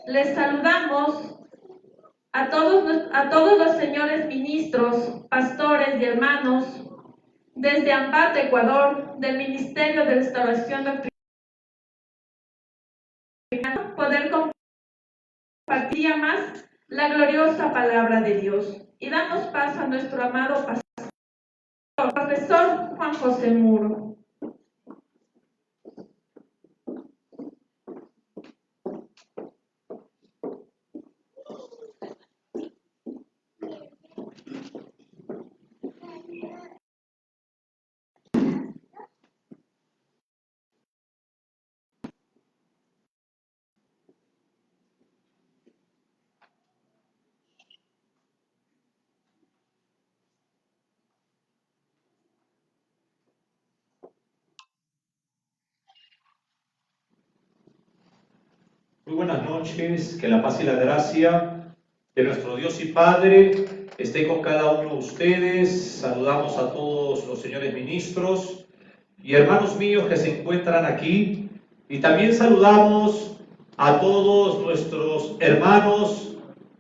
Les saludamos a todos los señores ministros, pastores y hermanos desde Ambato, Ecuador, del Ministerio de Restauración Doctrinal, poder compartir más la gloriosa palabra de Dios. Y damos paso a nuestro amado pastor, profesor Juan José Muro. Muy buenas noches, que la paz y la gracia de nuestro Dios y Padre esté con cada uno de ustedes. Saludamos a todos los señores ministros y hermanos míos que se encuentran aquí, y también saludamos a todos nuestros hermanos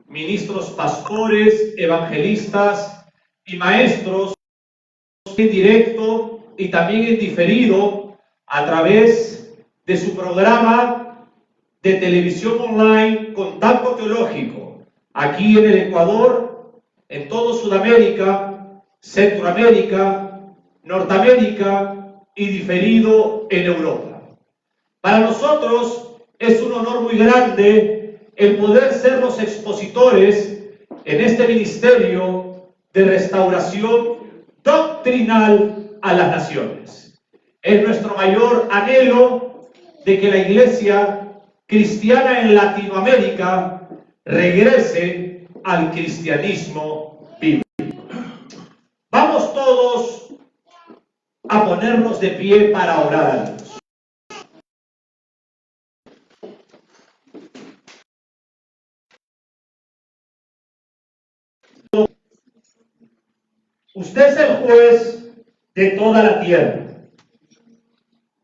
ministros, pastores, evangelistas y maestros en directo y también en diferido a través de su programa de televisión online Contacto Teológico, aquí en el Ecuador, en todo Sudamérica, Centroamérica, Norteamérica y diferido en Europa. Para nosotros es un honor muy grande el poder ser los expositores en este ministerio de restauración doctrinal a las naciones. Es nuestro mayor anhelo de que la Iglesia cristiana en Latinoamérica regrese al cristianismo bíblico. Vamos todos a ponernos de pie para orar a Dios. Usted es el juez de toda la tierra.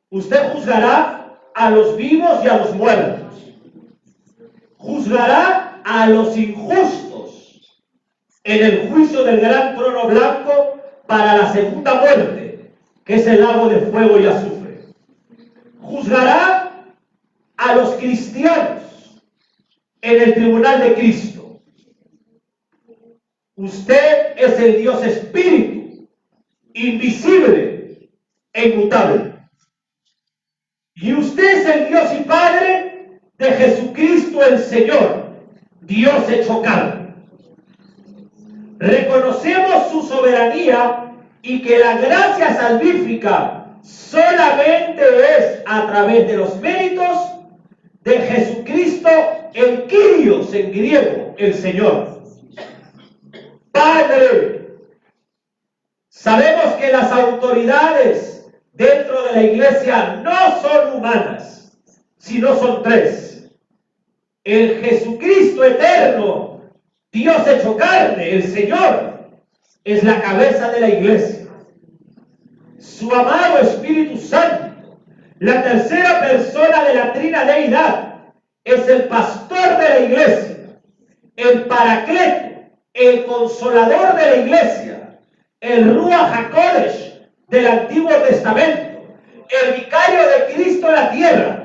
Usted juzgará a los vivos y a los muertos. Juzgará a los injustos en el juicio del gran trono blanco para la segunda muerte, que es el lago de fuego y azufre. Juzgará a los cristianos en el tribunal de Cristo. Usted es el Dios Espíritu, invisible e inmutable. Y usted es el Dios y Padre de Jesucristo el Señor, Dios hecho carne. Reconocemos su soberanía y que la gracia salvífica solamente es a través de los méritos de Jesucristo, el Kyrios en griego, el Señor. Padre, sabemos que las autoridades dentro de la iglesia no son humanas, sino son tres. El Jesucristo eterno, Dios hecho carne, el Señor, es la cabeza de la iglesia. Su amado Espíritu Santo, la tercera persona de la Trina Deidad, es el pastor de la iglesia, el paracleto, el consolador de la iglesia, el Ruach HaKodesh del Antiguo Testamento, el vicario de Cristo en la tierra.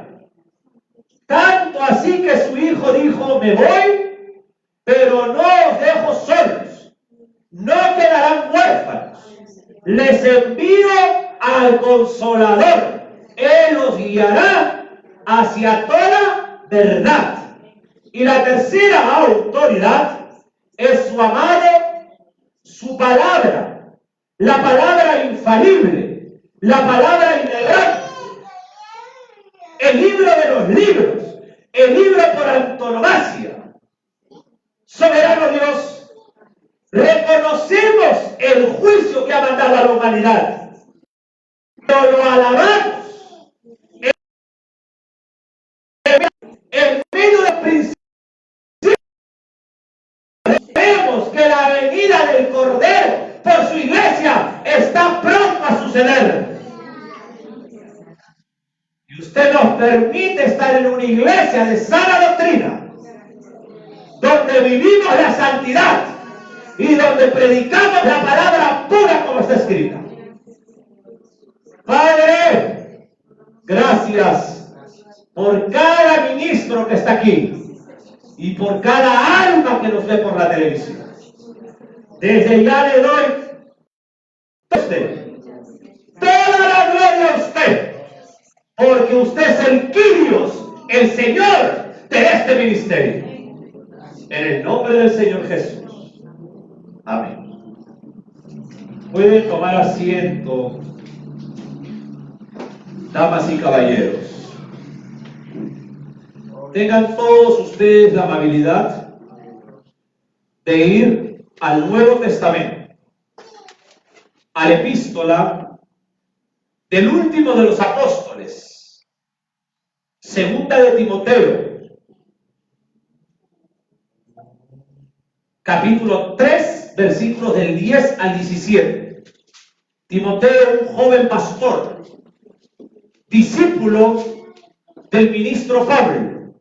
Tanto así que su Hijo dijo: me voy, pero no os dejo solos, no quedarán huérfanos, les envío al Consolador, Él os guiará hacia toda verdad. Y la tercera autoridad es su amado, su palabra, la palabra infalible, la palabra inerrante, el libro de los libros, el libro por antonomasia. Soberano Dios, reconocemos el juicio que ha mandado a la humanidad, pero lo alabamos en medio del principio. Vemos que la venida del Cordero por su iglesia está pronto a suceder. Y usted nos permite estar en una iglesia de sana doctrina, donde vivimos la santidad y donde predicamos la palabra pura como está escrita. Padre, gracias por cada ministro que está aquí y por cada alma que nos ve por la televisión. Desde ya le doy a usted toda la gloria a usted, porque usted es el Kyrios, el Señor de este ministerio. En el nombre del Señor Jesús. Amén. Pueden tomar asiento, damas y caballeros. Tengan todos ustedes la amabilidad de ir al Nuevo Testamento, a la epístola del último de los apóstoles, segunda de Timoteo, capítulo 3, versículos del 10 al 17. Timoteo, un joven pastor, discípulo del ministro Pablo.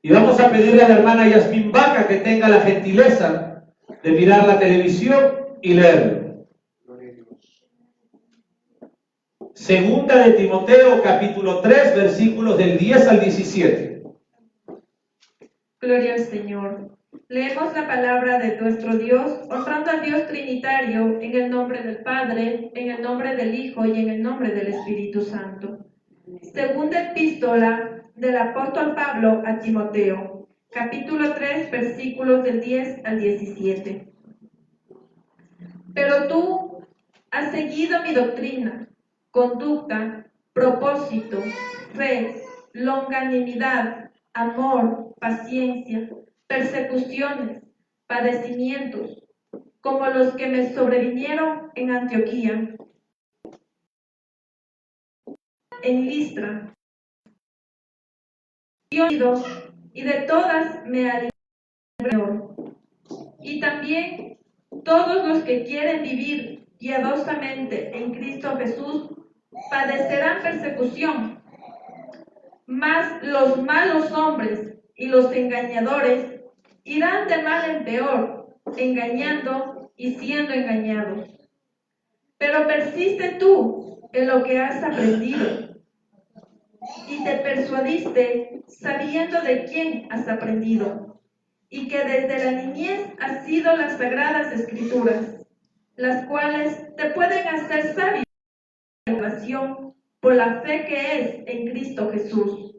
Y vamos a pedirle a la hermana Yasmín Vaca que tenga la gentileza de mirar la televisión y leerlo. Segunda de Timoteo, capítulo 3, versículos del 10 al 17. Gloria al Señor. Leemos la palabra de nuestro Dios, honrando al Dios Trinitario, en el nombre del Padre, en el nombre del Hijo y en el nombre del Espíritu Santo. Segunda epístola del apóstol Pablo a Timoteo, capítulo 3, versículos del 10 al 17. Pero tú has seguido mi doctrina, conducta, propósito, fe, longanimidad, amor, paciencia, persecuciones, padecimientos, como los que me sobrevinieron en Antioquía, en Listra y de todas me alivió. Y también todos los que quieren vivir piadosamente en Cristo Jesús padecerán persecución, mas los malos hombres y los engañadores irán de mal en peor, engañando y siendo engañados. Pero persiste tú en lo que has aprendido y te persuadiste sabiendo de quién has aprendido, y que desde la niñez has sido las sagradas escrituras, las cuales te pueden hacer sabio en la salvación por la fe que es en Cristo Jesús.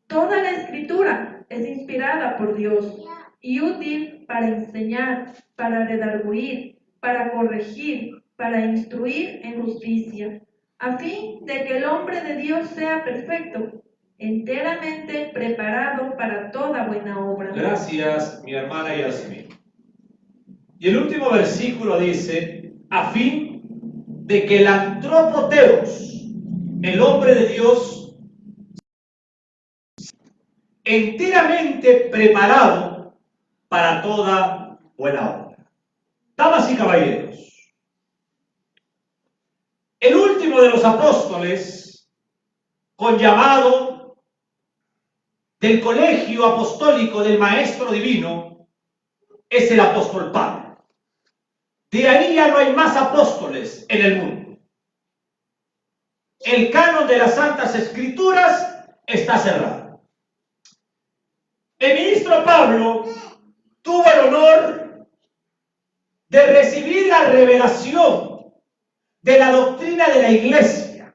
Toda la escritura es inspirada por Dios y útil para enseñar, para redarguir, para corregir, para instruir en justicia, a fin de que el hombre de Dios sea perfecto, enteramente preparado para toda buena obra. Gracias, mi hermana Yasmín. Y el último versículo dice, a fin de que el antropoteos, el hombre de Dios, enteramente preparado para toda buena obra. Damas y caballeros, el último de los apóstoles, con llamado del colegio apostólico del Maestro Divino, es el apóstol Pablo. De ahí ya no hay más apóstoles en el mundo. El canon de las Santas Escrituras está cerrado. El ministro Pablo tuvo el honor de recibir la revelación de la doctrina de la iglesia,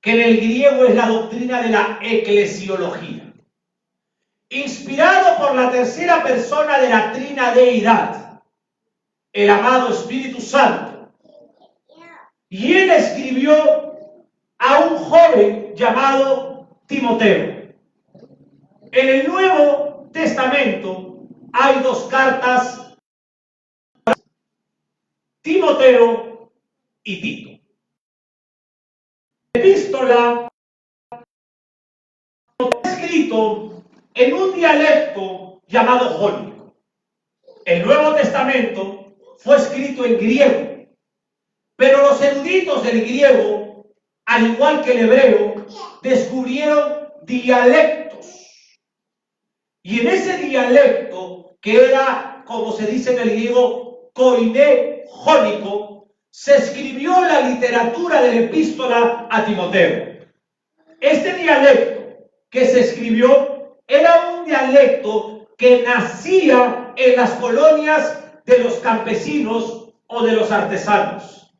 que en el griego es la doctrina de la eclesiología, inspirado por la tercera persona de la trinadeidad, el amado Espíritu Santo. Y él escribió a un joven llamado Timoteo. En el Nuevo Testamento hay dos cartas, Timoteo y Tito. La epístola está escrito en un dialecto llamado jónico. El Nuevo Testamento fue escrito en griego, pero los eruditos del griego al igual que el hebreo, descubrieron dialectos. Y en ese dialecto, que era, como se dice en el griego, koiné jónico, se escribió la literatura de la epístola a Timoteo. Este dialecto que se escribió era un dialecto que nacía en las colonias de los campesinos o de los artesanos.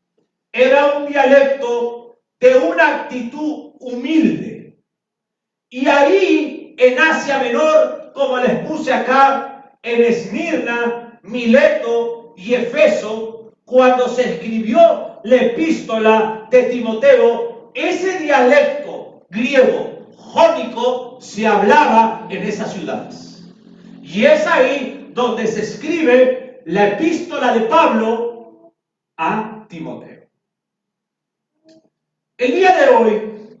Era un dialecto de una actitud humilde. Y ahí, en Asia Menor, como les puse acá, en Esmirna, Mileto y Efeso, cuando se escribió la epístola de Timoteo, ese dialecto griego jónico se hablaba en esas ciudades. Y es ahí donde se escribe la epístola de Pablo a Timoteo. El día de hoy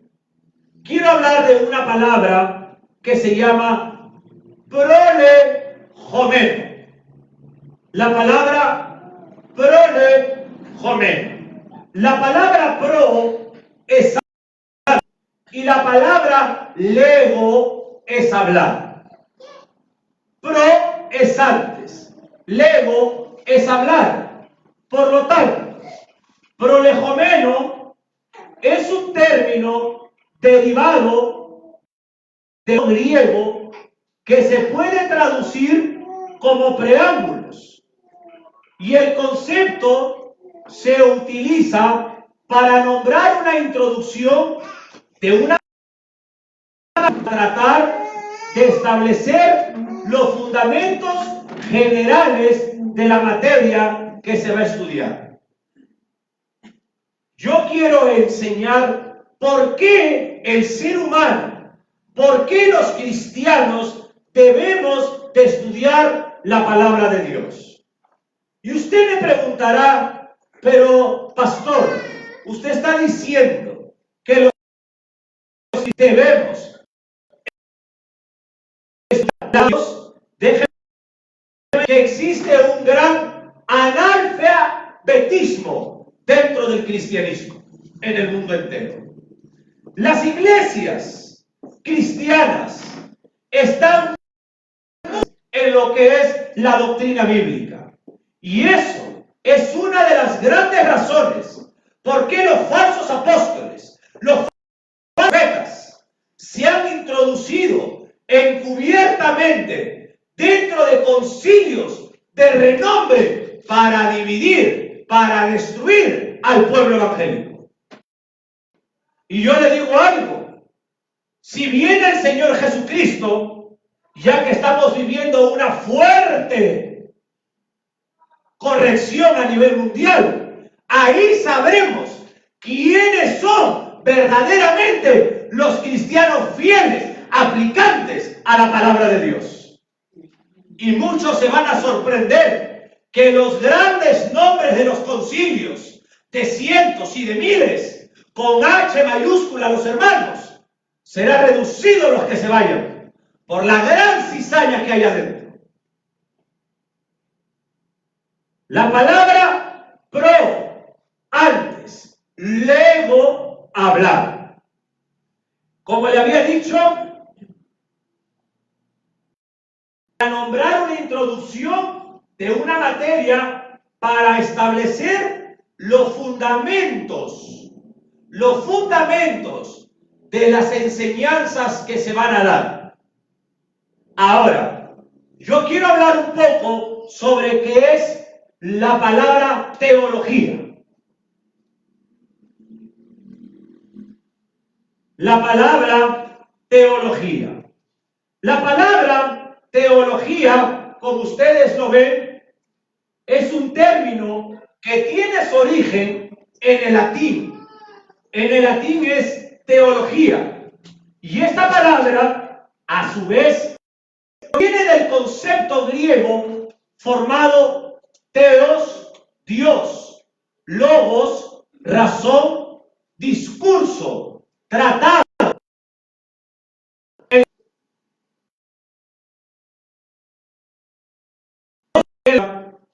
quiero hablar de una palabra que se llama prolegomeno. La palabra prolegomeno. La palabra pro es hablar y la palabra lego es hablar. Pro es antes, lego es hablar. Por lo tanto, prolegomeno es un término derivado del griego que se puede traducir como preámbulos. Y el concepto se utiliza para nombrar una introducción de una para tratar de establecer los fundamentos generales de la materia que se va a estudiar. Yo quiero enseñar por qué el ser humano, por qué los cristianos debemos de estudiar la palabra de Dios. Y usted me preguntará, pero pastor, usted está diciendo que los debemos estudiar Dios. Déjeme que existe un gran analfabetismo dentro del cristianismo en el mundo entero. Las iglesias cristianas están en lo que es la doctrina bíblica. Y eso es una de las grandes razones por qué los falsos apóstoles, los falsos profetas, se han introducido encubiertamente dentro de concilios de renombre para dividir, para destruir al pueblo evangélico. Y yo le digo algo, si viene el Señor Jesucristo, ya que estamos viviendo una fuerte corrección a nivel mundial, ahí sabremos quiénes son verdaderamente los cristianos fieles, aplicantes a la palabra de Dios. Y muchos se van a sorprender que los grandes nombres de los concilios, de cientos y de miles, con H mayúscula los hermanos, será reducido los que se vayan por la gran cizaña que hay adentro. La palabra pro, antes, lego, hablar. Como le había dicho, para nombrar una introducción de una materia para establecer los fundamentos de las enseñanzas que se van a dar. Ahora, yo quiero hablar un poco sobre qué es la palabra teología. La palabra teología. La palabra teología, como ustedes lo ven, es un término que tiene su origen en el latín. En el latín es teología. Y esta palabra, a su vez, viene del concepto griego formado teos, Dios, logos, razón, discurso, tratado.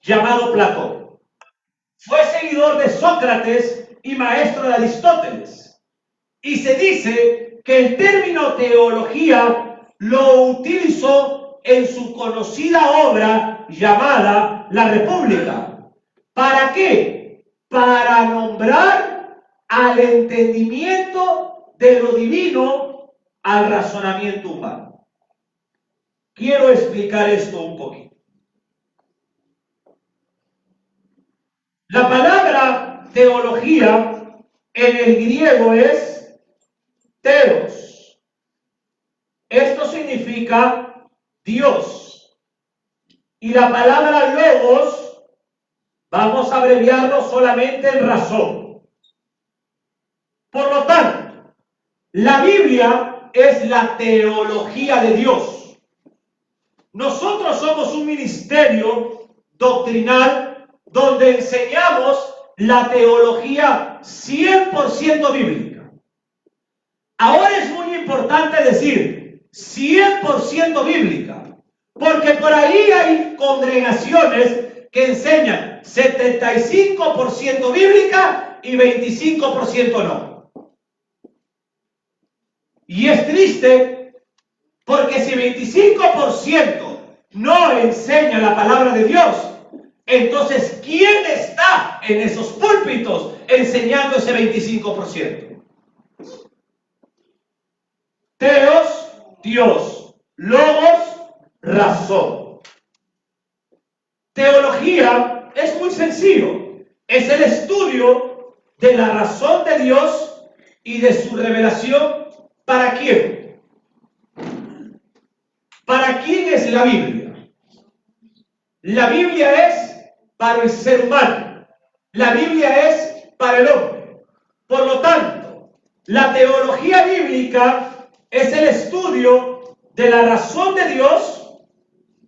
Llamado Platón. Fue seguidor de Sócrates y maestro de Aristóteles. Y se dice que el término teología lo utilizó en su conocida obra llamada La República. ¿Para qué? Para nombrar al entendimiento de lo divino al razonamiento humano. Quiero explicar esto un poquito. La palabra teología en el griego es teos. Esto significa Dios. Y la palabra logos, vamos a abreviarlo solamente en razón. Por lo tanto, la Biblia es la teología de Dios. Nosotros somos un ministerio doctrinal donde enseñamos la teología 100% bíblica. Ahora es muy importante decir 100% bíblica, porque por ahí hay congregaciones que enseñan 75% bíblica y 25% no. Y es triste porque si 25% no enseña la palabra de Dios, entonces ¿quién está en esos púlpitos enseñando ese 25%? Teos, Dios. Logos, razón. Teología es muy sencillo. Es el estudio de la razón de Dios y de su revelación. ¿Para quién? ¿Para quién es la Biblia? La Biblia es para el ser humano. La Biblia es para el hombre. Por lo tanto, la teología bíblica es el estudio de la razón de Dios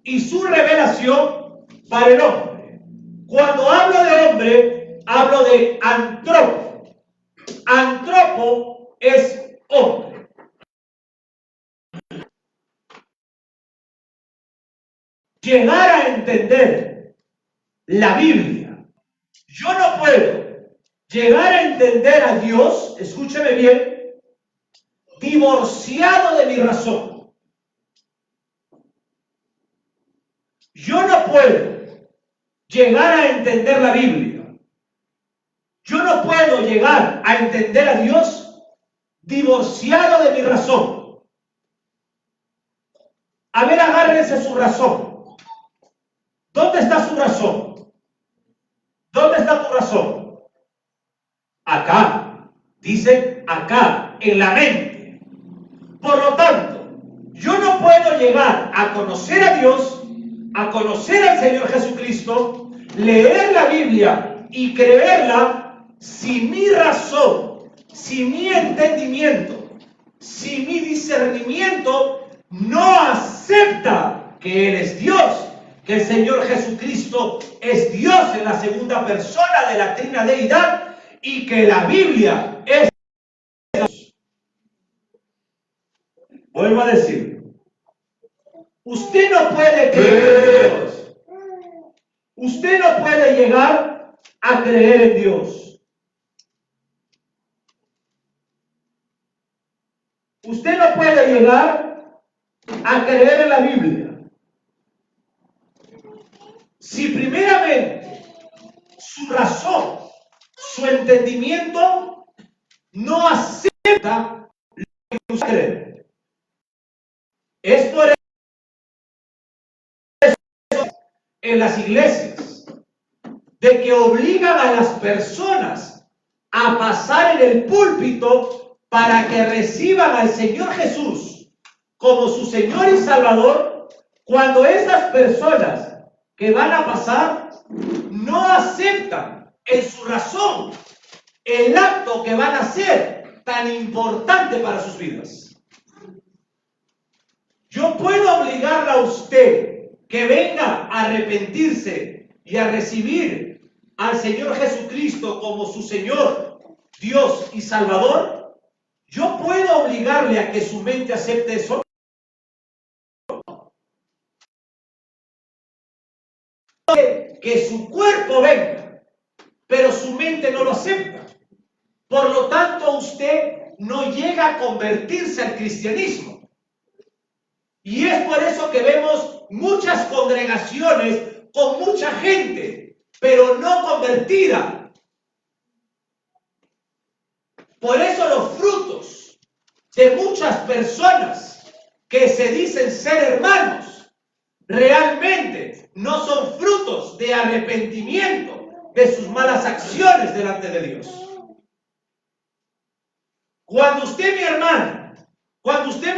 y su revelación para el hombre. Cuando hablo de hombre, hablo de antropo. Antropo es hombre. Llegar a entender la Biblia. Yo no puedo llegar a entender a Dios, escúcheme bien, divorciado de mi razón. Yo no puedo llegar a entender la Biblia. Yo no puedo llegar a entender a Dios divorciado de mi razón. A ver, agárrense su razón. ¿Dónde está su razón? ¿Dónde está tu razón? Acá. Dice acá, en la mente. Por lo tanto, yo no puedo llegar a conocer a Dios, a conocer al Señor Jesucristo, leer la Biblia y creerla si mi razón, si mi entendimiento, si mi discernimiento no acepta que Él es Dios, que el Señor Jesucristo es Dios en la segunda persona de la trina deidad y que la Biblia es Dios. Vuelvo a decir, usted no puede creer en Dios. Usted no puede llegar a creer en Dios. Usted no puede llegar a creer en la Biblia si primeramente su razón, su entendimiento no acepta lo que usted cree. Esto es en las iglesias, de que obligan a las personas a pasar en el púlpito para que reciban al Señor Jesús como su Señor y Salvador, cuando esas personas que van a pasar no aceptan en su razón el acto que van a hacer tan importante para sus vidas. Yo puedo obligarla a usted que venga a arrepentirse y a recibir al Señor Jesucristo como su Señor, Dios y Salvador. Yo puedo obligarle a que su mente acepte eso. Que su cuerpo venga, pero su mente no lo acepta. Por lo tanto, usted no llega a convertirse al cristianismo. Y es por eso que vemos muchas congregaciones con mucha gente, pero no convertida. Por eso los frutos de muchas personas que se dicen ser hermanos, realmente no son frutos de arrepentimiento de sus malas acciones delante de Dios. Cuando usted, mi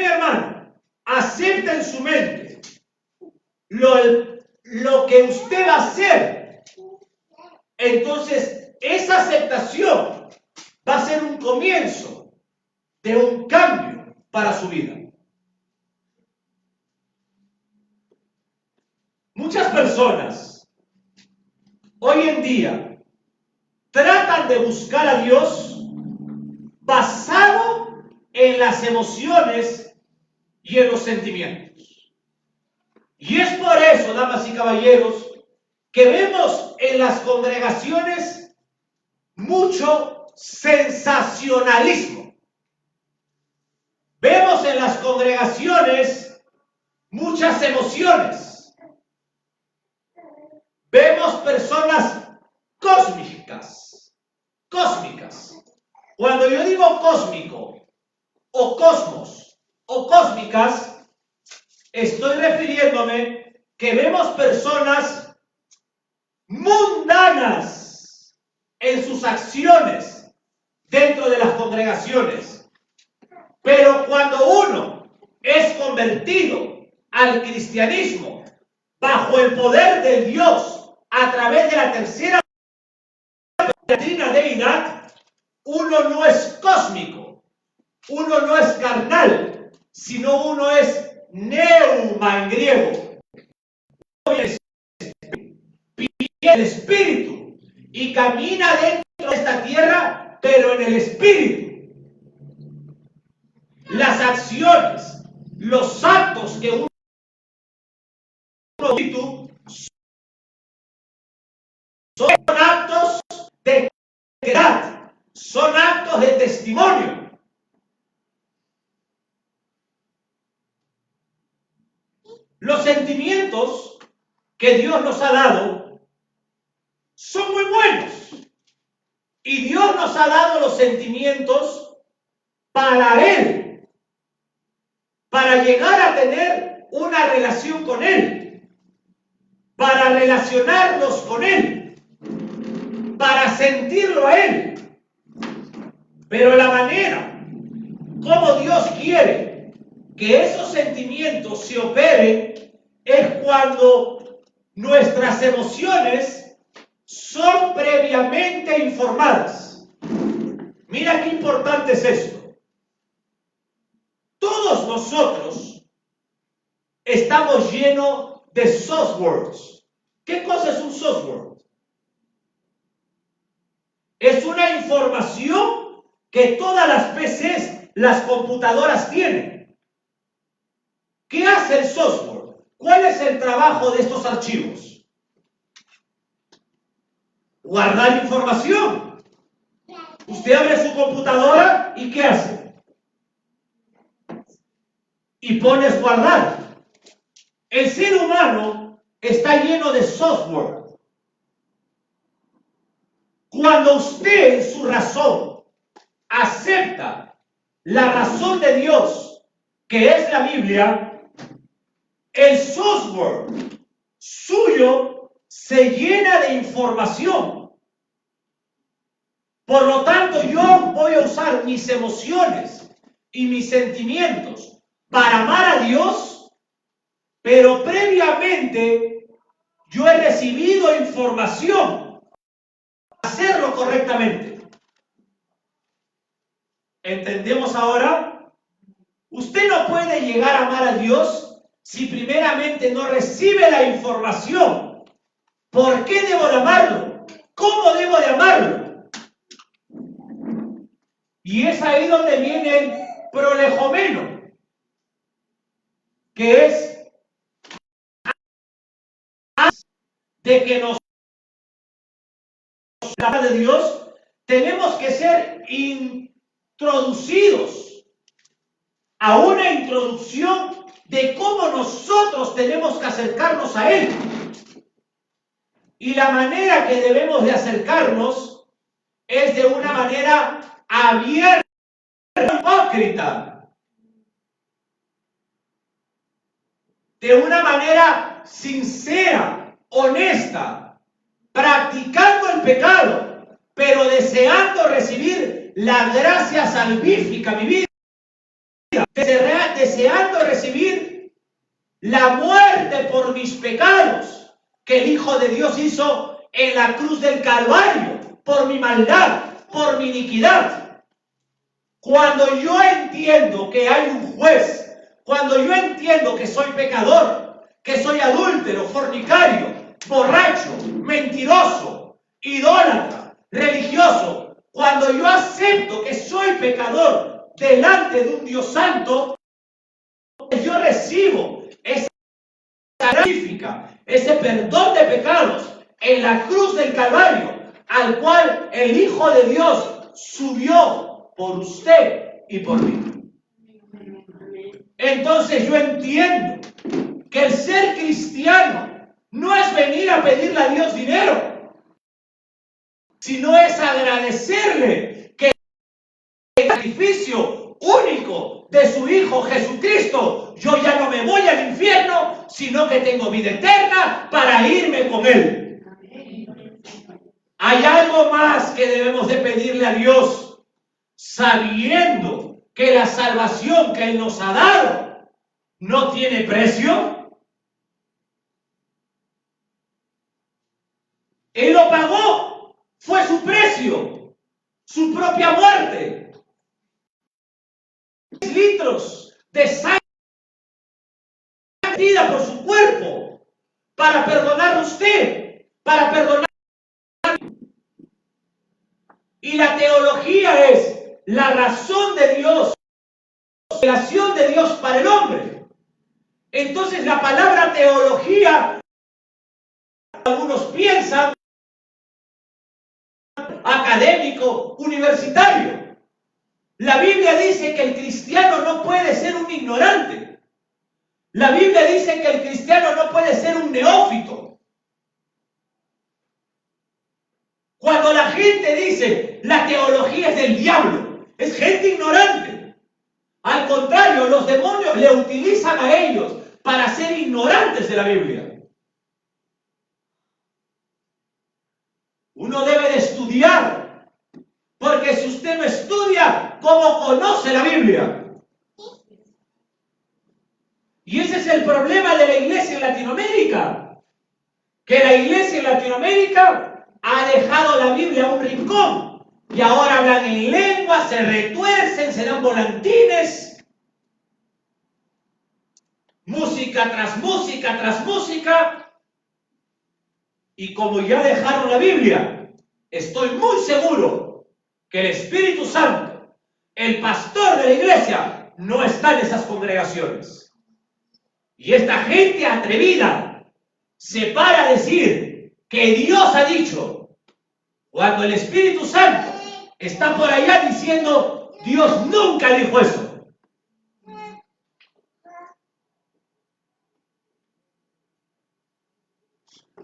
hermano, acepta en su mente lo que usted va a hacer, entonces esa aceptación va a ser un comienzo de un cambio para su vida. Muchas personas hoy en día tratan de buscar a Dios basado en las emociones y en los sentimientos. Y es por eso, damas y caballeros, que vemos en las congregaciones mucho sensacionalismo. Vemos en las congregaciones muchas emociones. Vemos personas cósmicas. Cuando yo digo cósmico, o cosmos, o cósmicas, estoy refiriéndome que vemos personas mundanas en sus acciones dentro de las congregaciones. Pero cuando uno es convertido al cristianismo bajo el poder de Dios a través de la tercera doctrina deidad, uno no es cósmico, uno no es carnal, sino uno es neuma en griego. El espíritu y camina dentro de esta tierra, pero en el espíritu. Las acciones, los actos que uno espíritu son actos de piedad, son actos de testimonio. Los sentimientos que Dios nos ha dado son muy buenos. Y Dios nos ha dado los sentimientos para Él, para llegar a tener una relación con Él, para relacionarnos con Él, para sentirlo a Él. Pero la manera como Dios quiere que esos sentimientos se operen es cuando nuestras emociones son previamente informadas. Mira qué importante es esto. Todos nosotros estamos llenos de softwares. ¿Qué cosa es un software? Es una información que todas las PCs, las computadoras tienen. ¿Qué hace el software? ¿Cuál es el trabajo de estos archivos? Guardar información. Usted abre su computadora y ¿qué hace? Y pones guardar. El ser humano está lleno de software. Cuando usted en su razón acepta la razón de Dios, que es la Biblia, el software suyo se llena de información. Por lo tanto, yo voy a usar mis emociones y mis sentimientos para amar a Dios, pero previamente yo he recibido información para hacerlo correctamente. ¿Entendemos ahora? Usted no puede llegar a amar a Dios si primeramente no recibe la información. ¿Por qué debo de amarlo? ¿Cómo debo de amarlo? Y es ahí donde viene el prolegomeno, que es de que nos habla de Dios, tenemos que ser introducidos a una introducción de cómo nosotros tenemos que acercarnos a Él. Y la manera que debemos de acercarnos es de una manera abierta, hipócrita, de una manera sincera, honesta, practicando el pecado, pero deseando recibir la gracia salvífica, mi vida, deseando recibir la muerte por mis pecados que el Hijo de Dios hizo en la cruz del Calvario, por mi maldad, por mi iniquidad. Cuando yo entiendo que hay un juez, cuando yo entiendo que soy pecador, que soy adúltero, fornicario, borracho, mentiroso, idólatra, religioso, cuando yo acepto que soy pecador delante de un Dios santo, yo recibo esa salvífica, ese perdón de pecados en la cruz del Calvario, al cual el Hijo de Dios subió por usted y por mí. Entonces yo entiendo que el ser cristiano no es venir a pedirle a Dios dinero, sino es agradecerle que el sacrificio único de su Hijo Jesucristo, yo ya no me voy al infierno, sino que tengo vida eterna para irme con Él. Hay algo más que debemos de pedirle a Dios, sabiendo que la salvación que Él nos ha dado no tiene precio. Él lo pagó, fue su precio, su propia muerte. 10 litros de sangre metida por su cuerpo para perdonar a usted, para perdonar. Y la teología es la razón de Dios, la revelación de Dios para el hombre. Entonces la palabra teología, algunos piensan, académico, universitario. La Biblia dice que el cristiano no puede ser un ignorante. La Biblia dice que el cristiano no puede ser un neófito. Cuando la gente dice la teología es del diablo, es gente ignorante. Al contrario, los demonios le utilizan a ellos para ser ignorantes de la Biblia. Uno debe de estudiar, porque si usted no estudia, ¿cómo conoce la Biblia? Y ese es el problema de la iglesia en Latinoamérica, que la iglesia en Latinoamérica ha dejado la Biblia a un rincón y ahora hablan en lengua, se retuercen, se dan volantines, música tras música tras música, y como ya dejaron la Biblia, estoy muy seguro que el Espíritu Santo, el pastor de la iglesia, no está en esas congregaciones. Y esta gente atrevida se para a decir que Dios ha dicho, cuando el Espíritu Santo está por allá diciendo, Dios nunca dijo eso.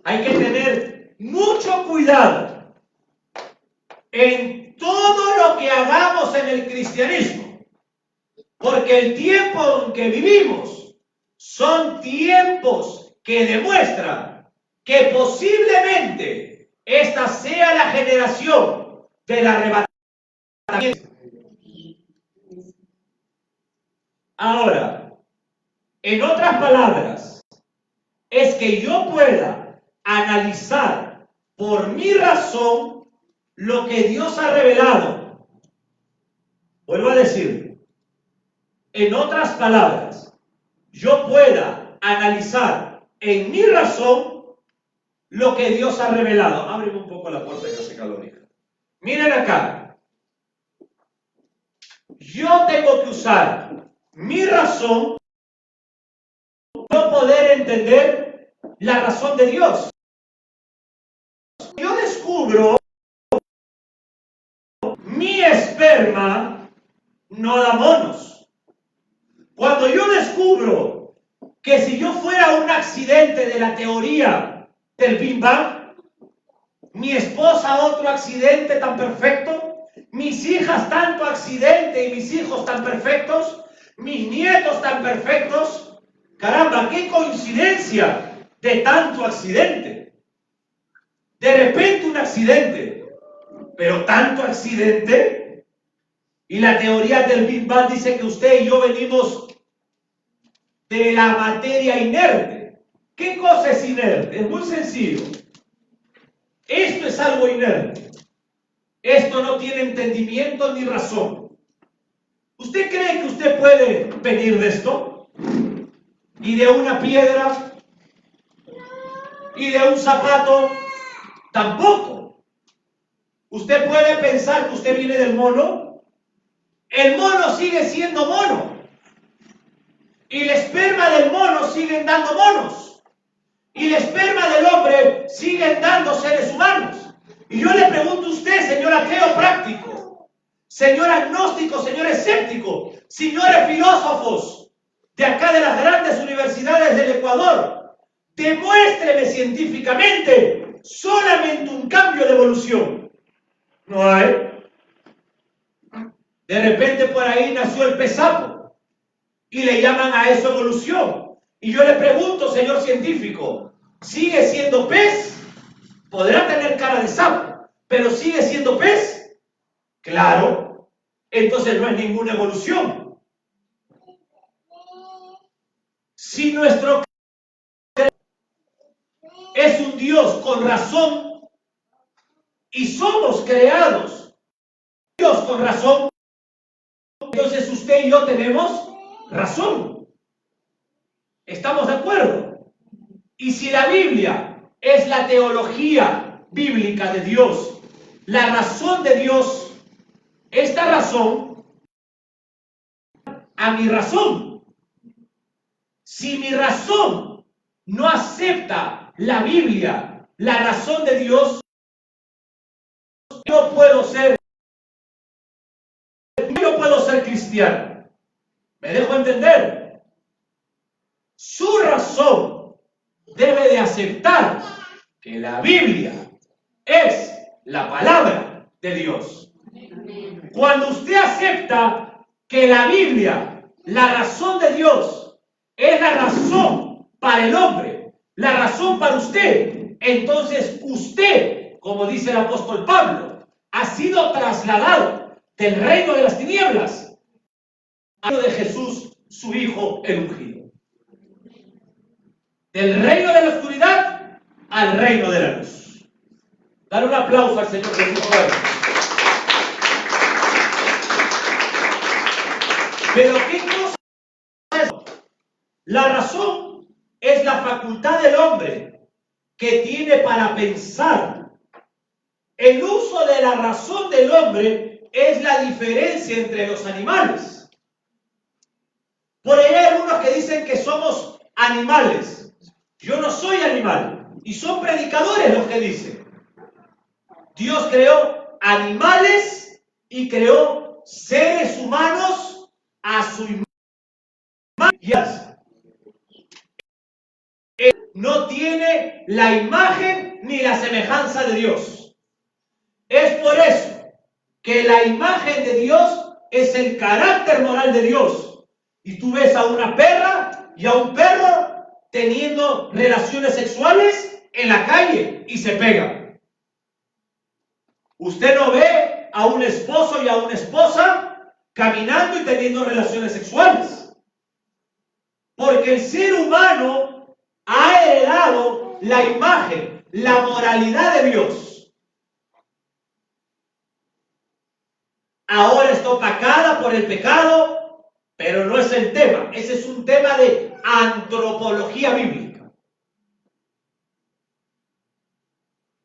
Hay que tener mucho cuidado en todo lo que hagamos en el cristianismo, porque el tiempo en que vivimos son tiempos que demuestran que posiblemente esta sea la generación del arrebatamiento. Ahora, en otras palabras, es que yo pueda analizar por mi razón lo que Dios ha revelado. Vuelvo a decir, en otras palabras, yo pueda analizar en mi razón lo que Dios ha revelado. Ábreme un poco la puerta que hace calor, hija. Miren acá. Yo tengo que usar mi razón para poder entender la razón de Dios. Yo descubro mi esperma no da monos. Cuando yo descubro que si yo fuera un accidente de la teoría del Big Bang, mi esposa otro accidente tan perfecto, mis hijas tanto accidente y mis hijos tan perfectos, mis nietos tan perfectos, caramba, qué coincidencia de tanto accidente. De repente un accidente, pero tanto accidente. Y la teoría del Big Bang dice que usted y yo venimos de la materia inerte. ¿Qué cosa es inerte? Es muy sencillo. Esto es algo inerte. Esto no tiene entendimiento ni razón. ¿Usted cree que usted puede venir de esto? ¿Y de una piedra? ¿Y de un zapato? Tampoco. ¿Usted puede pensar que usted viene del mono? El mono sigue siendo mono. Y el esperma del mono siguen dando monos. Y el esperma del hombre siguen dando seres humanos. Y yo le pregunto a usted, señor ateo práctico, señor agnóstico, señor escéptico, señores filósofos de acá de las grandes universidades del Ecuador, demuéstreme científicamente solamente un cambio de evolución. No hay. De repente por ahí nació el pez sapo y le llaman a eso evolución. Y yo le pregunto, señor científico, ¿sigue siendo pez? Podrá tener cara de sapo, pero ¿sigue siendo pez? Claro. Entonces no es ninguna evolución. Si nuestro es un Dios con razón y somos creados Dios con razón, entonces usted y yo tenemos razón. ¿Estamos de acuerdo? Y si la Biblia es la teología bíblica de Dios, la razón de Dios, esta razón, a mi razón. Si mi razón no acepta la Biblia, la razón de Dios, yo puedo ser cristiano. ¿Me dejo entender? Su razón debe de aceptar que la Biblia es la palabra de Dios. Cuando usted acepta que la Biblia, la razón de Dios, es la razón para el hombre, la razón para usted, entonces usted, como dice el apóstol Pablo, ha sido trasladado del reino de las tinieblas al reino de Jesús, su Hijo, el ungido. Del reino de la oscuridad al reino de la luz. Dar un aplauso al Señor Jesús. Pero ¿qué cosa es eso? La razón es la facultad del hombre que tiene para pensar. El uso de la razón del hombre es la diferencia entre los animales. Por ahí hay algunos que dicen que somos animales. Yo no soy animal. Y son predicadores los que dicen. Dios creó animales y creó seres humanos a su imagen. Él no tiene la imagen ni la semejanza de Dios. Es por eso que la imagen de Dios es el carácter moral de Dios. Y tú ves a una perra y a un perro teniendo relaciones sexuales en la calle y se pegan. Usted no ve a un esposo y a una esposa caminando y teniendo relaciones sexuales. Porque el ser humano ha heredado la imagen, la moralidad de Dios. Ahora está opacada por el pecado, pero no es el tema. Ese es un tema de antropología bíblica.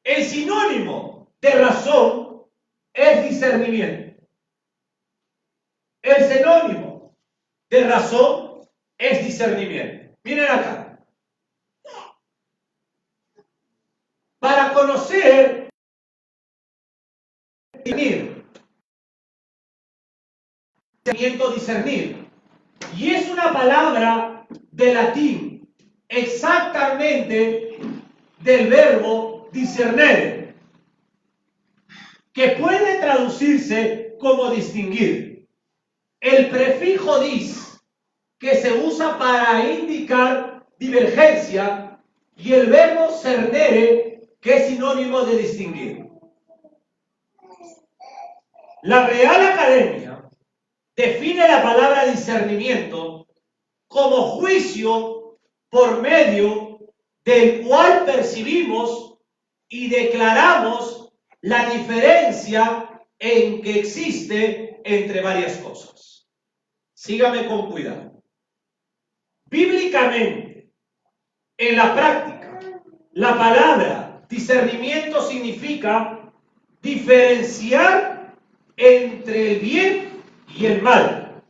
El sinónimo de razón es discernimiento. El sinónimo de razón es discernimiento. Miren acá. Para conocer, discernir. Y es una palabra de latín, exactamente del verbo discernere, que puede traducirse como distinguir. El prefijo dis, que se usa para indicar divergencia, y el verbo cernere, que es sinónimo de distinguir. La Real Academia define la palabra discernimiento como juicio por medio del cual percibimos y declaramos la diferencia en que existe entre varias cosas. Sígame con cuidado. Bíblicamente, en la práctica, la palabra discernimiento significa diferenciar entre el bien y el mal.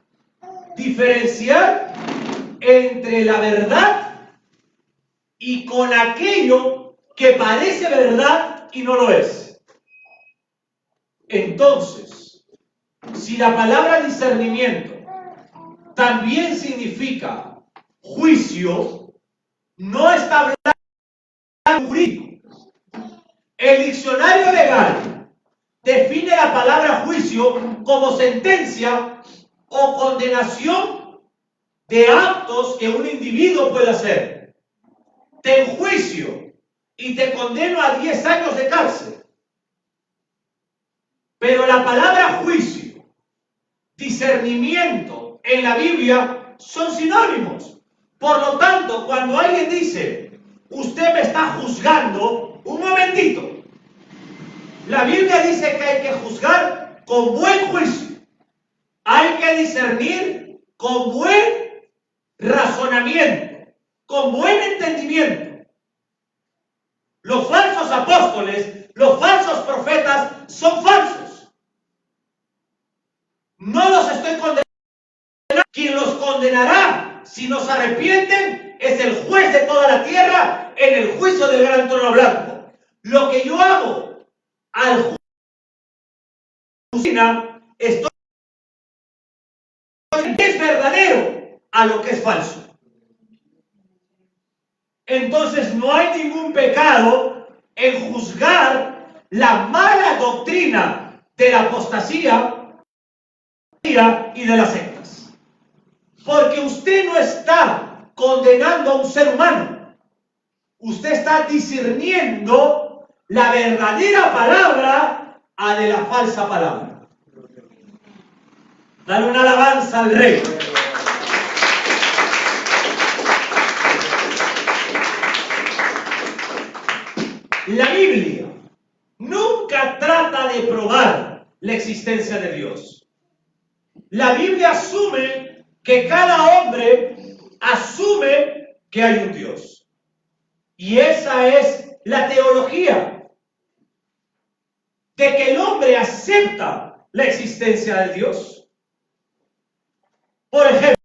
Diferenciar entre la verdad y con aquello que parece verdad y no lo es. Entonces, si la palabra discernimiento también significa juicio, no está hablando jurídico. El diccionario legal define la palabra juicio como sentencia o condenación de actos que un individuo puede hacer. Te enjuicio y te condeno a 10 años de cárcel. Pero la palabra juicio, discernimiento en la Biblia son sinónimos. Por lo tanto, cuando alguien dice, usted me está juzgando, un momentito. La Biblia dice que hay que juzgar con buen juicio. Hay que discernir con buen razonamiento, con buen entendimiento. Los falsos apóstoles, los falsos profetas son falsos. No los estoy condenando. Quien los condenará si no se arrepienten es el juez de toda la tierra en el juicio del gran trono blanco. Lo que yo hago al juicio estoy es verdadero a lo que es falso. Entonces no hay ningún pecado en juzgar la mala doctrina de la apostasía y de las sectas. Porque usted no está condenando a un ser humano. Usted está discerniendo la verdadera palabra a de la falsa palabra. Dale una alabanza al Rey. La Biblia nunca trata de probar la existencia de Dios. La Biblia asume que cada hombre asume que hay un Dios. Y esa es la teología, de que el hombre acepta la existencia de Dios. Por ejemplo,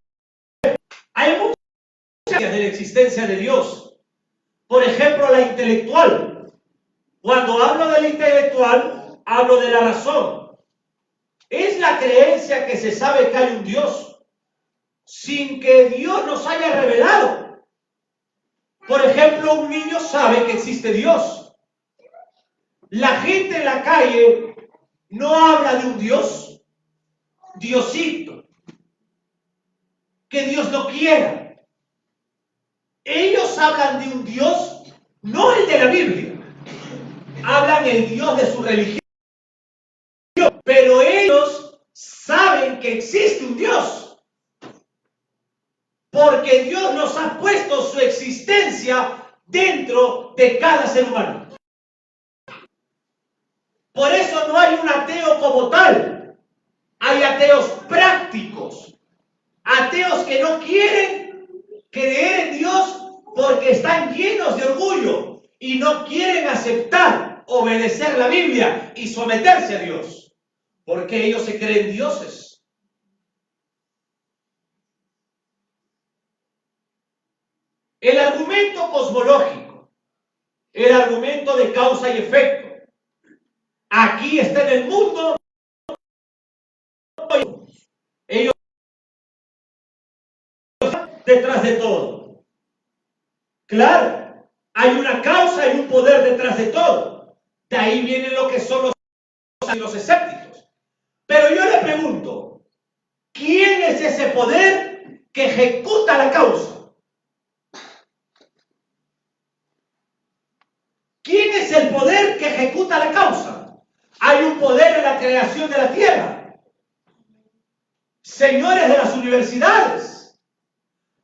hay muchas teorías de la existencia de Dios. Por ejemplo, la intelectual. Cuando hablo de la intelectual, hablo de la razón. Es la creencia que se sabe que hay un Dios, sin que Dios nos haya revelado. Por ejemplo, un niño sabe que existe Dios. La gente en la calle no habla de un Dios, Diosito, que Dios no quiera. Ellos hablan de un Dios, no el de la Biblia. Hablan del Dios de su religión, pero ellos saben que existe un Dios, porque Dios nos ha puesto su existencia dentro de cada ser humano. Por eso no hay un ateo como tal, hay ateos prácticos, ateos que no quieren creer en Dios porque están llenos de orgullo y no quieren aceptar obedecer la Biblia y someterse a Dios, porque ellos se creen dioses. El argumento cosmológico, el argumento de causa y efecto, aquí está en el mundo. Ellos detrás de todo. Claro, hay una causa y un poder detrás de todo. De ahí vienen lo que son los escépticos. Pero yo le pregunto, ¿quién es ese poder que ejecuta la causa? ¿Quién es el poder que ejecuta la causa? Hay un poder en la creación de la tierra. Señores de las universidades,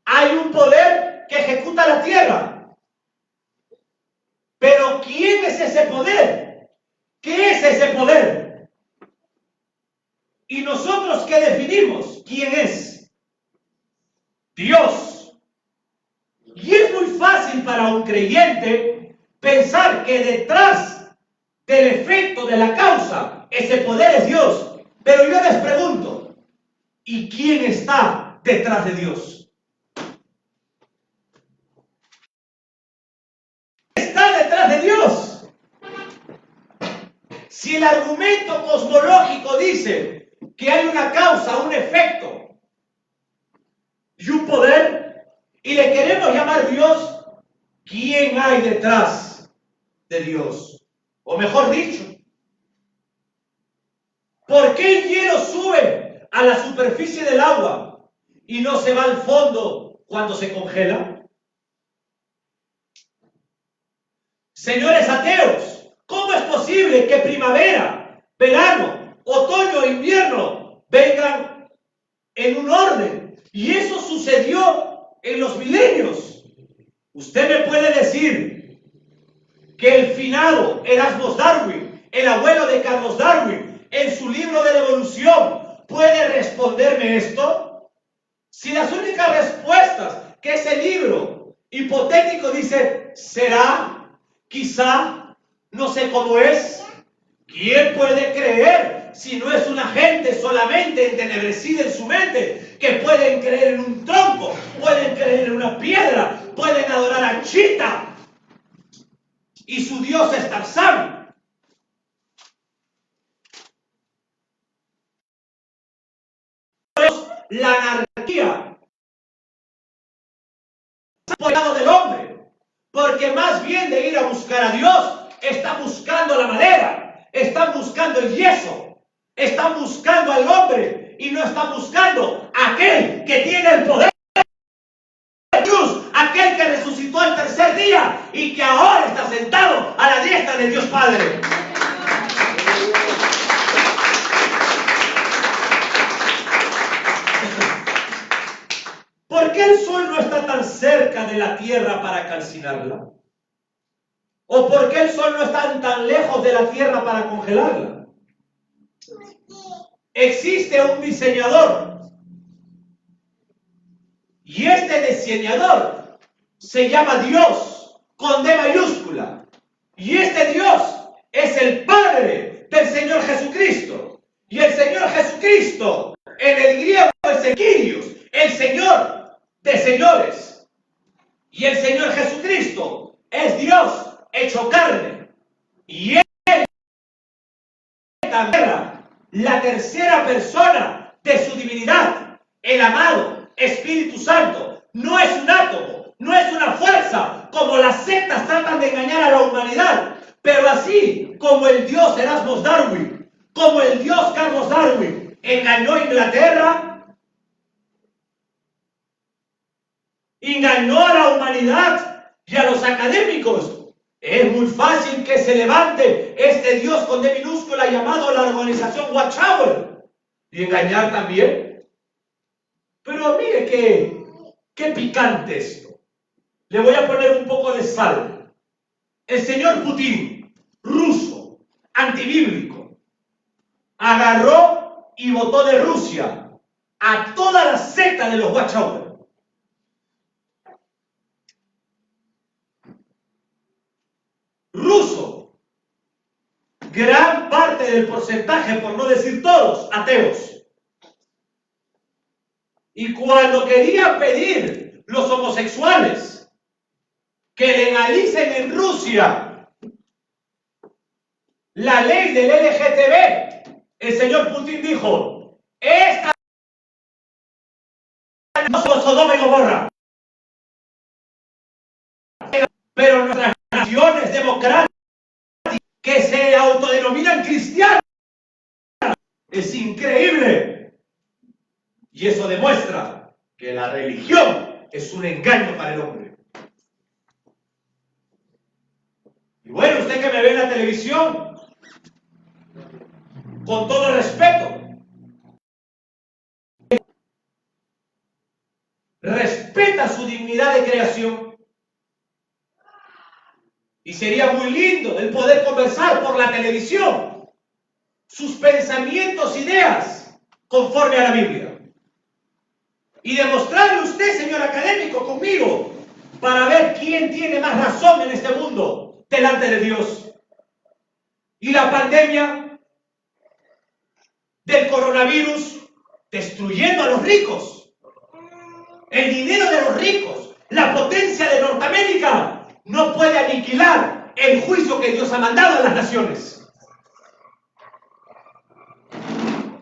hay un poder que ejecuta la tierra. Pero ¿quién es ese poder? ¿Qué es ese poder? ¿Y nosotros qué definimos? ¿Quién es? Dios. Y es muy fácil para un creyente pensar que detrás del efecto de la causa, ese poder es Dios. Pero yo les pregunto, ¿y quién está detrás de Dios? ¿Está detrás de Dios? Si el argumento cosmológico dice que hay una causa, un efecto y un poder, y le queremos llamar Dios, ¿quién hay detrás de Dios? O mejor dicho, ¿por qué el hielo sube a la superficie del agua y no se va al fondo cuando se congela? Señores ateos, ¿cómo es posible que primavera, verano, otoño e invierno vengan en un orden? Y eso sucedió en los milenios. Usted me puede decir que el finado Erasmus Darwin, el abuelo de Carlos Darwin, en su libro de la evolución, ¿puede responderme esto? Si las únicas respuestas que ese libro hipotético dice, será, quizá, no sé cómo es, ¿quién puede creer si no es una gente solamente entenebrecida en su mente, que pueden creer en un tronco, pueden creer en una piedra, pueden adorar a Chita y su dios es Tarzán? La anarquía por el lado del hombre, porque más bien de ir a buscar a Dios, está buscando la madera, están buscando el yeso, están buscando al hombre y no están buscando a aquel que tiene el poder de Dios, aquel que resucitó al tercer día y que ahora está sentado a la diestra de Dios Padre. ¿Por qué el sol no está tan cerca de la tierra para calcinarla? ¿O por qué el sol no está tan lejos de la tierra para congelarla? Existe un diseñador. Y este diseñador se llama Dios, con D mayúscula. Y este Dios es el Padre del Señor Jesucristo. Y el Señor Jesucristo, en el griego es el Kyrios, el Señor de señores. Y el Señor Jesucristo es Dios hecho carne. Y Él también la tercera persona de su divinidad, el amado Espíritu Santo. No es un átomo, no es una fuerza, como las sectas tratan de engañar a la humanidad. Pero así como el Dios Erasmus Darwin, como el Dios Carlos Darwin engañó a Inglaterra, engañó a la humanidad y a los académicos, es muy fácil que se levante este Dios con D minúscula llamado la organización Watchtower y engañar también. Pero mire qué picante esto. Le voy a poner un poco de sal. El señor Putin, ruso, antibíblico, agarró y votó de Rusia a toda la secta de los Watchtower. Ruso, gran parte del porcentaje, por no decir todos, ateos. Y cuando querían pedir los homosexuales que legalicen en Rusia la ley del LGTB, el señor Putin dijo, esta no es Sodoma y Gomorra. Pero nuestras naciones democráticas que se autodenominan cristianas, es increíble. Y eso demuestra que la religión es un engaño para el hombre. Y bueno, usted que me ve en la televisión, con todo respeto, respeta su dignidad de creación. Y sería muy lindo el poder conversar por la televisión sus pensamientos, ideas, conforme a la Biblia. Y demostrarle usted, señor académico, conmigo, para ver quién tiene más razón en este mundo delante de Dios. Y la pandemia del coronavirus destruyendo a los ricos. El dinero de los ricos, la potencia de Norteamérica, no puede aniquilar el juicio que Dios ha mandado a las naciones.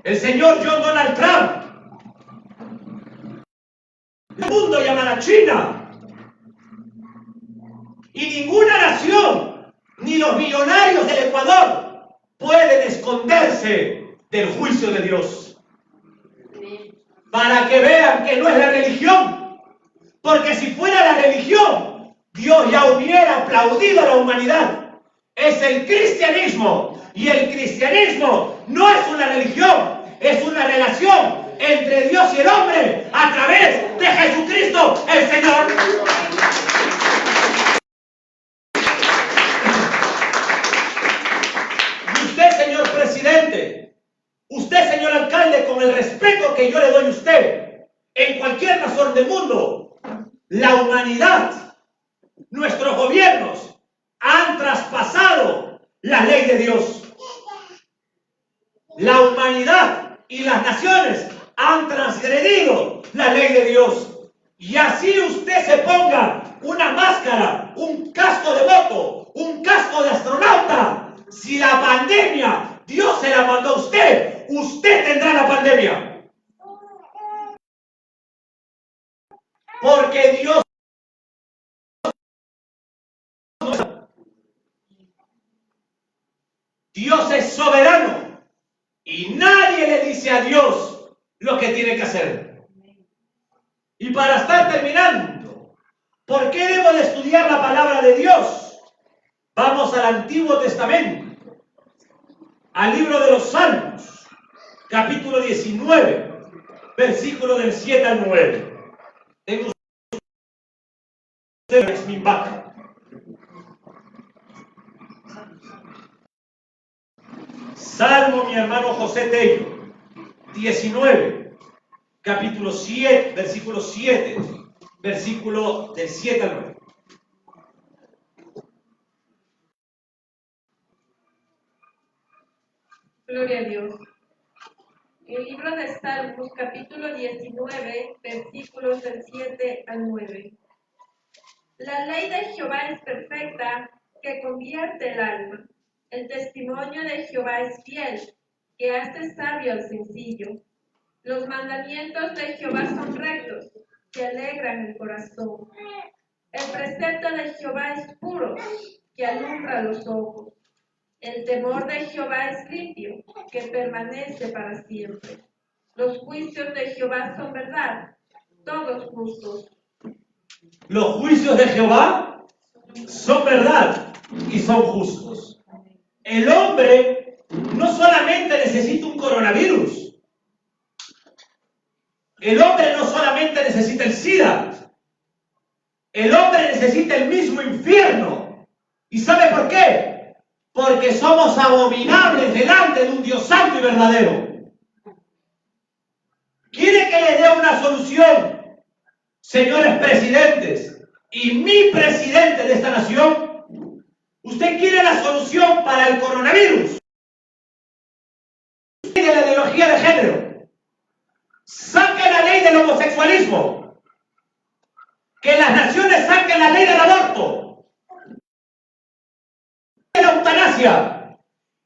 El señor Donald Trump, el mundo llama a China, y ninguna nación, ni los millonarios del Ecuador, pueden esconderse del juicio de Dios. Para que vean que no es la religión, porque si fuera la religión, Dios ya hubiera aplaudido a la humanidad. Es el cristianismo, y el cristianismo no es una religión, es una relación entre Dios y el hombre a través de Jesucristo el Señor. Y usted, señor presidente, usted, señor alcalde, con el respeto que yo le doy a usted, en cualquier nación del mundo, la humanidad, nuestros gobiernos han traspasado la ley de Dios. La humanidad y las naciones han transgredido la ley de Dios. Y así usted se ponga una máscara, un casco de moto, un casco de astronauta. Si la pandemia Dios se la mandó a usted, usted tendrá la pandemia. Porque Dios es soberano y nadie le dice a Dios lo que tiene que hacer. Y para estar terminando, ¿por qué debo de estudiar la palabra de Dios? Vamos al Antiguo Testamento, al libro de los Salmos, capítulo 19, versículo del 7 al 9. Tengo ustedes mi vaca. Salmo, mi hermano José Tello, 19, capítulo 7, versículo 7, versículo del 7 al 9. Gloria a Dios. El libro de Salmos, capítulo 19, versículos del 7 al 9. La ley de Jehová es perfecta, que convierte el alma. El testimonio de Jehová es fiel, que hace sabio al sencillo. Los mandamientos de Jehová son rectos, que alegran el corazón. El precepto de Jehová es puro, que alumbra los ojos. El temor de Jehová es limpio, que permanece para siempre. Los juicios de Jehová son verdad, todos justos. Los juicios de Jehová son verdad y son justos. El hombre no solamente necesita un coronavirus. El hombre no solamente necesita el SIDA. El hombre necesita el mismo infierno. ¿Y sabe por qué? Porque somos abominables delante de un Dios santo y verdadero. ¿Quiere que le dé una solución, señores presidentes y mi presidente de esta nación? ¿Usted quiere la solución para el coronavirus? De la ideología de género. Saque la ley del homosexualismo. Que las naciones saquen la ley del aborto. De la eutanasia.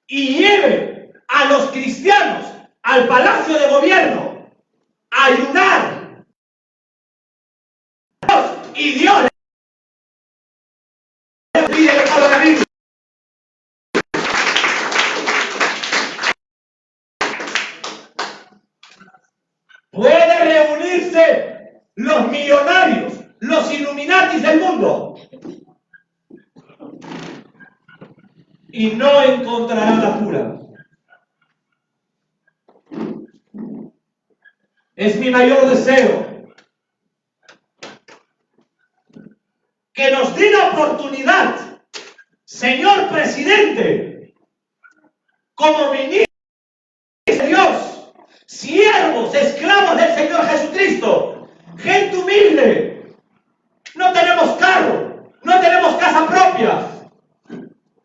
Y lleve a los cristianos al palacio de gobierno a ayunar. Y Dios reunirse los millonarios, los Illuminatis del mundo, y no encontrarán la cura. Es mi mayor deseo que nos dé la oportunidad, señor presidente, como ministro de Dios, siervos, esclavos del Señor Jesucristo, gente humilde. No tenemos carro, no tenemos casa propia,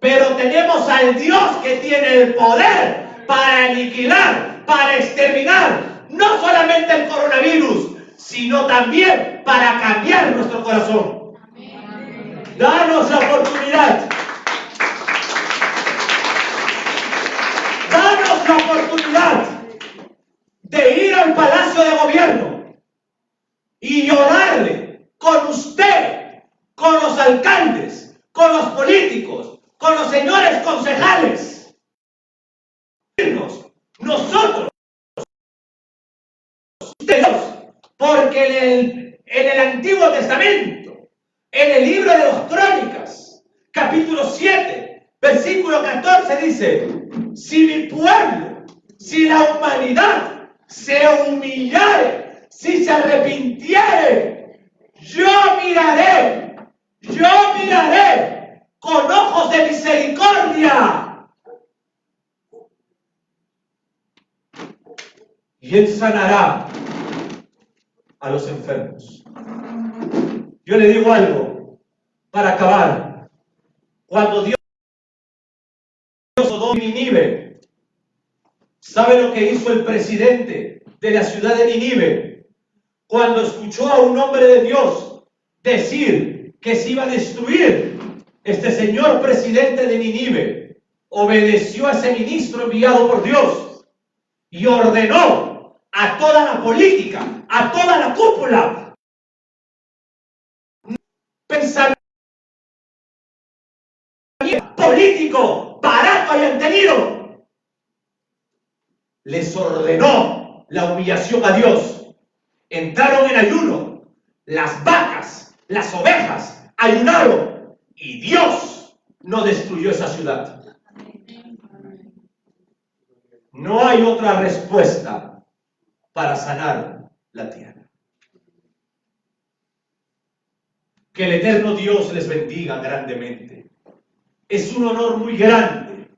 pero tenemos al Dios que tiene el poder para aniquilar, para exterminar, no solamente el coronavirus, sino también para cambiar nuestro corazón. Danos la oportunidad. Danos la oportunidad de ir al Palacio de Gobierno y llorarle con usted, con los alcaldes, con los políticos, con los señores concejales. Nosotros, porque en el Antiguo Testamento, en el libro de las Crónicas, capítulo 7, versículo 14 dice: si mi pueblo, si la humanidad se humillare, si se arrepintiere, yo miraré con ojos de misericordia, y Él sanará a los enfermos. Yo le digo algo para acabar. Cuando Dios Sodoma y Nínive, ¿sabe lo que hizo el presidente de la ciudad de Nínive cuando escuchó a un hombre de Dios decir que se iba a destruir? Este señor presidente de Nínive obedeció a ese ministro enviado por Dios y ordenó a toda la política, a toda la cúpula, pensamiento político barato hayan tenido, les ordenó la humillación a Dios. Entraron en ayuno, las vacas, las ovejas ayunaron, y Dios no destruyó esa ciudad. No hay otra respuesta para sanar la tierra. Que el eterno Dios les bendiga grandemente. Es un honor muy grande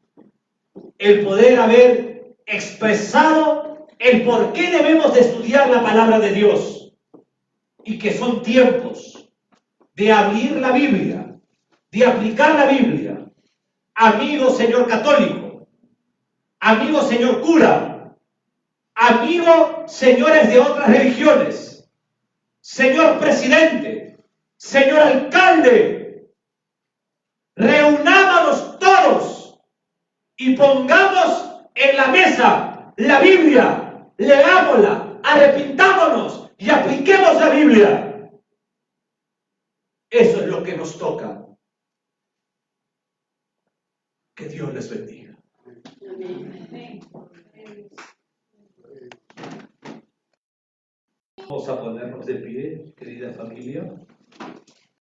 el poder haber expresado el por qué debemos de estudiar la palabra de Dios, y que son tiempos de abrir la Biblia, de aplicar la Biblia. Amigo señor católico, amigo señor cura, amigo señores de otras religiones, señor presidente, señor alcalde, reunámonos todos y pongamos en la mesa la Biblia, leámosla, arrepintámonos y apliquemos la Biblia. Eso es lo que nos toca. Que Dios les bendiga. Vamos a ponernos de pie, querida familia.